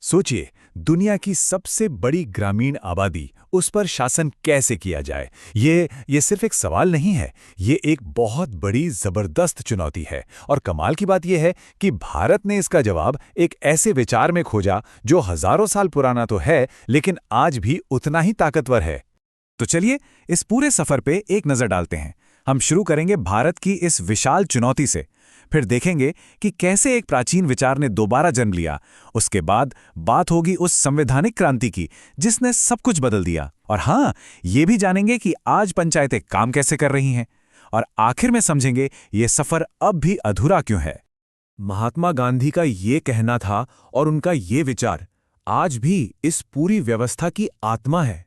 सोचिए, दुनिया की सबसे बड़ी ग्रामीण आबादी, उस पर शासन कैसे किया जाए। ये सिर्फ एक सवाल नहीं है, ये एक बहुत बड़ी जबरदस्त चुनौती है। और कमाल की बात यह है कि भारत ने इसका जवाब एक ऐसे विचार में खोजा जो हजारों साल पुराना तो है, लेकिन आज भी उतना ही ताकतवर है। तो चलिए इस पूरे सफर पे एक नजर डालते हैं। हम शुरू करेंगे भारत की इस विशाल चुनौती से, फिर देखेंगे कि कैसे एक प्राचीन विचार ने दोबारा जन्म लिया। उसके बाद बात होगी उस संवैधानिक क्रांति की जिसने सब कुछ बदल दिया। और हाँ, ये भी जानेंगे कि आज पंचायतें काम कैसे कर रही हैं। और आखिर में समझेंगे ये सफर अब भी अधूरा क्यों है। महात्मा गांधी का ये कहना था और उनका ये विचार आज भी इस पूरी व्यवस्था की आत्मा है।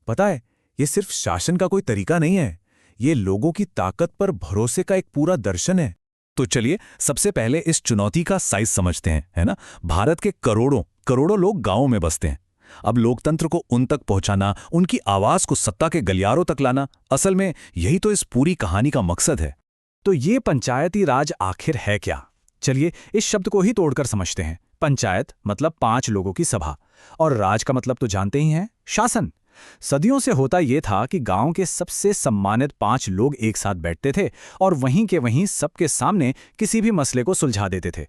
पता है, ये सिर्फ शासन का कोई तरीका नहीं है, ये लोगों की ताकत पर भरोसे का एक पूरा दर्शन है। तो चलिए सबसे पहले इस चुनौती का साइज समझते हैं, है ना। भारत के करोड़ों करोड़ों लोग गांवों में बसते हैं। अब लोकतंत्र को उन तक पहुंचाना, उनकी आवाज को सत्ता के गलियारों तक लाना, असल में यही तो इस पूरी कहानी का मकसद है। तो ये पंचायती राज आखिर है क्या? चलिए इस शब्द को ही तोड़कर समझते हैं। पंचायत मतलब 5 लोगों की सभा, और राज का मतलब तो जानते ही हैं, शासन। सदियों से होता ये था कि गांव के सबसे सम्मानित 5 लोग एक साथ बैठते थे और वहीं के वहीं सबके सामने किसी भी मसले को सुलझा देते थे।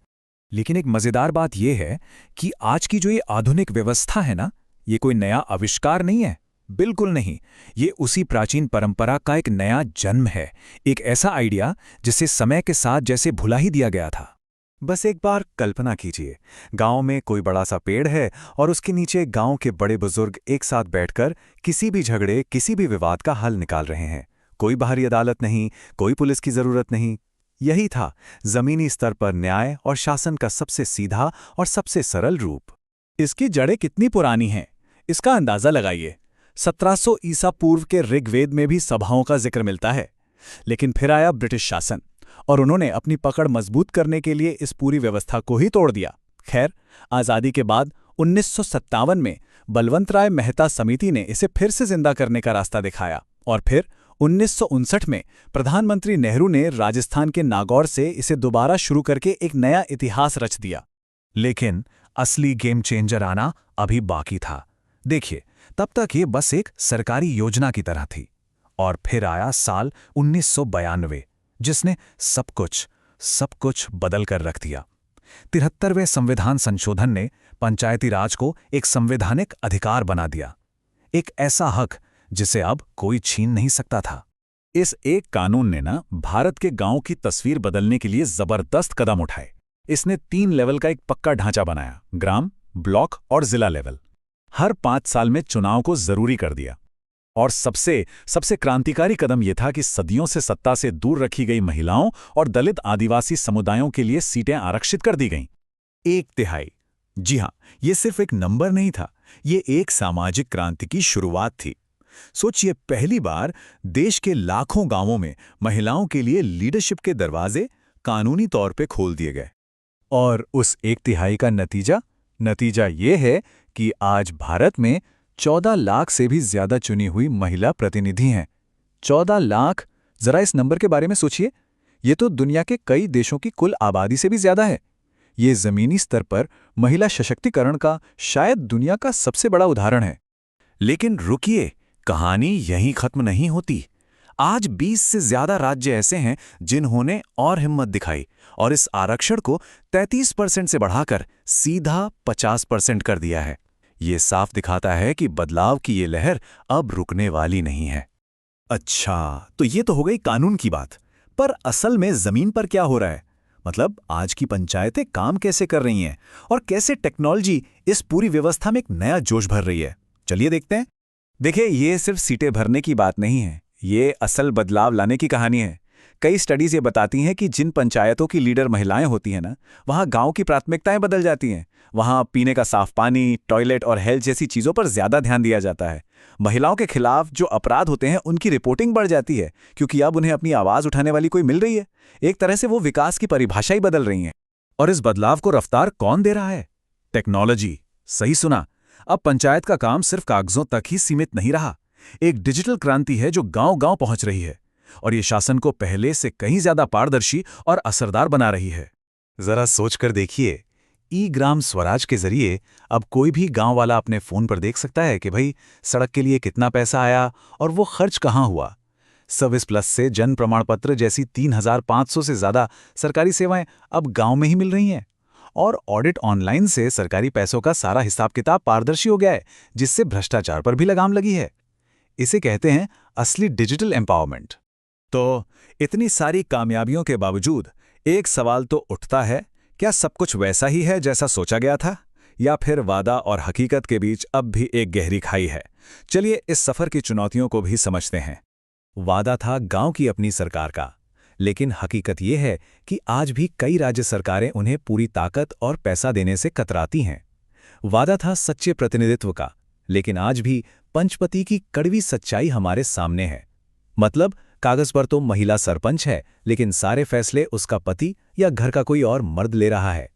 लेकिन एक मजेदार बात यह है कि आज की जो ये आधुनिक व्यवस्था है ना, ये कोई नया आविष्कार नहीं है, बिल्कुल नहीं। ये उसी प्राचीन परंपरा का एक नया जन्म है, एक ऐसा आइडिया जिसे समय के साथ जैसे भुला ही दिया गया था। बस एक बार कल्पना कीजिए, गांव में कोई बड़ा सा पेड़ है और उसके नीचे गांव के बड़े बुजुर्ग एक साथ बैठकर किसी भी झगड़े, किसी भी विवाद का हल निकाल रहे हैं। कोई बाहरी अदालत नहीं, कोई पुलिस की जरूरत नहीं। यही था जमीनी स्तर पर न्याय और शासन का सबसे सीधा और सबसे सरल रूप। इसकी जड़ें कितनी पुरानी हैं, इसका अंदाजा लगाइए। 1700 ईसा पूर्व के ऋग्वेद में भी सभाओं का जिक्र मिलता है। लेकिन फिर आया ब्रिटिश शासन और उन्होंने अपनी पकड़ मजबूत करने के लिए इस पूरी व्यवस्था को ही तोड़ दिया। खैर, आज़ादी के बाद 1957 में बलवंतराय मेहता समिति ने इसे फिर से जिंदा करने का रास्ता दिखाया, और फिर 1959 में प्रधानमंत्री नेहरू ने राजस्थान के नागौर से इसे दोबारा शुरू करके एक नया इतिहास रच दिया। लेकिन असली गेम चेंजर आना अभी बाकी था। देखिए, तब तक ये बस एक सरकारी योजना की तरह थी। और फिर आया साल 1992, जिसने सब कुछ बदल कर रख दिया। 73वें संविधान संशोधन ने पंचायती राज को एक संवैधानिक अधिकार बना दिया, एक ऐसा हक जिसे अब कोई छीन नहीं सकता था। इस एक कानून ने ना भारत के गांव की तस्वीर बदलने के लिए जबरदस्त कदम उठाए। इसने 3 लेवल का एक पक्का ढांचा बनाया, ग्राम, ब्लॉक और जिला लेवल। हर 5 साल में चुनाव को जरूरी कर दिया। और सबसे क्रांतिकारी कदम यह था कि सदियों से सत्ता से दूर रखी गई महिलाओं और दलित आदिवासी समुदायों के लिए सीटें आरक्षित कर दी गईं। 1/3। जी हां, यह सिर्फ एक नंबर नहीं था, ये एक सामाजिक क्रांति की शुरुआत थी। सोचिए, पहली बार देश के लाखों गांवों में महिलाओं के लिए लीडरशिप के दरवाजे कानूनी तौर पे खोल दिए गए। और उस 1/3 का नतीजा ये है कि आज भारत में 14 लाख से भी ज्यादा चुनी हुई महिला प्रतिनिधि हैं। 14 लाख! जरा इस नंबर के बारे में सोचिए, ये तो दुनिया के कई देशों की कुल आबादी से भी ज्यादा है। ये जमीनी स्तर पर महिला सशक्तिकरण का शायद दुनिया का सबसे बड़ा उदाहरण है। लेकिन रुकिए, कहानी यहीं खत्म नहीं होती। आज 20 से ज्यादा राज्य ऐसे हैं जिन्होंने और हिम्मत दिखाई और इस आरक्षण को 33% से बढ़ाकर सीधा 50% कर दिया है। ये साफ दिखाता है कि बदलाव की ये लहर अब रुकने वाली नहीं है। अच्छा, तो ये तो हो गई कानून की बात, पर असल में जमीन पर क्या हो रहा है? मतलब आज की पंचायतें काम कैसे कर रही हैं और कैसे टेक्नोलॉजी इस पूरी व्यवस्था में एक नया जोश भर रही है। चलिए देखते हैं। देखिए, ये सिर्फ सीटें भरने की बात नहीं है, ये असल बदलाव लाने की कहानी है। कई स्टडीज ये बताती हैं कि जिन पंचायतों की लीडर महिलाएं होती हैं ना, वहाँ गांव की प्राथमिकताएं बदल जाती हैं। वहाँ पीने का साफ पानी, टॉयलेट और हेल्थ जैसी चीज़ों पर ज़्यादा ध्यान दिया जाता है। महिलाओं के खिलाफ जो अपराध होते हैं उनकी रिपोर्टिंग बढ़ जाती है, क्योंकि अब उन्हें अपनी आवाज़ उठाने वाली कोई मिल रही है। एक तरह से वो विकास की परिभाषा ही बदल रही है। और इस बदलाव को रफ्तार कौन दे रहा है? टेक्नोलॉजी। सही सुना। अब पंचायत का काम सिर्फ कागजों तक ही सीमित नहीं रहा। एक डिजिटल क्रांति है जो गांव-गांव पहुंच रही है, और ये शासन को पहले से कहीं ज्यादा पारदर्शी और असरदार बना रही है। जरा सोचकर देखिए, ई ग्राम स्वराज के जरिए अब कोई भी गांव वाला अपने फोन पर देख सकता है कि भाई सड़क के लिए कितना पैसा आया और वो खर्च कहाँ हुआ। सर्विस प्लस से जन प्रमाण पत्र जैसी 3,500 से ज्यादा सरकारी सेवाएं अब गांव में ही मिल रही हैं। और ऑडिट ऑनलाइन से सरकारी पैसों का सारा हिसाब किताब पारदर्शी हो गया है, जिससे भ्रष्टाचार पर भी लगाम लगी है। इसे कहते हैं असली डिजिटल एम्पावरमेंट। तो इतनी सारी कामयाबियों के बावजूद एक सवाल तो उठता है, क्या सब कुछ वैसा ही है जैसा सोचा गया था, या फिर वादा और हकीकत के बीच अब भी एक गहरी खाई है? चलिए इस सफर की चुनौतियों को भी समझते हैं। वादा था गांव की अपनी सरकार का, लेकिन हकीकत यह है कि आज भी कई राज्य सरकारें उन्हें पूरी ताकत और पैसा देने से कतराती हैं। वादा था सच्चे प्रतिनिधित्व का, लेकिन आज भी पंचपति की कड़वी सच्चाई हमारे सामने है। मतलब कागज पर तो महिला सरपंच है, लेकिन सारे फैसले उसका पति या घर का कोई और मर्द ले रहा है।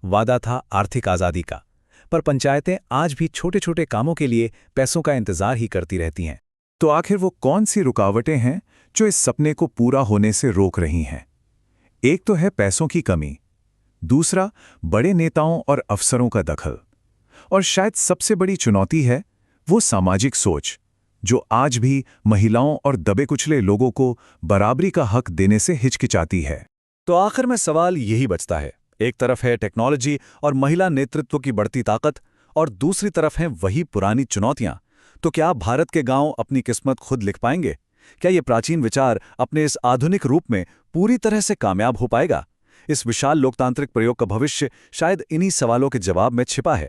वादा था आर्थिक आज़ादी का, पर पंचायतें आज भी छोटे छोटे कामों के लिए पैसों का इंतजार ही करती रहती हैं। तो आखिर वो कौन सी रुकावटें हैं जो इस सपने को पूरा होने से रोक रही हैं? एक तो है पैसों की कमी, दूसरा बड़े नेताओं और अफसरों का दखल, और शायद सबसे बड़ी चुनौती है वो सामाजिक सोच, जो आज भी महिलाओं और दबे कुचले लोगों को बराबरी का हक देने से हिचकिचाती है। तो आखिर में सवाल यही बचता है, एक तरफ है टेक्नोलॉजी और महिला नेतृत्व की बढ़ती ताकत, और दूसरी तरफ हैं वही पुरानी चुनौतियां। तो क्या भारत के गांव अपनी किस्मत खुद लिख पाएंगे? क्या ये प्राचीन विचार अपने इस आधुनिक रूप में पूरी तरह से कामयाब हो पाएगा? इस विशाल लोकतांत्रिक प्रयोग का भविष्य शायद इन्हीं सवालों के जवाब में छिपा है।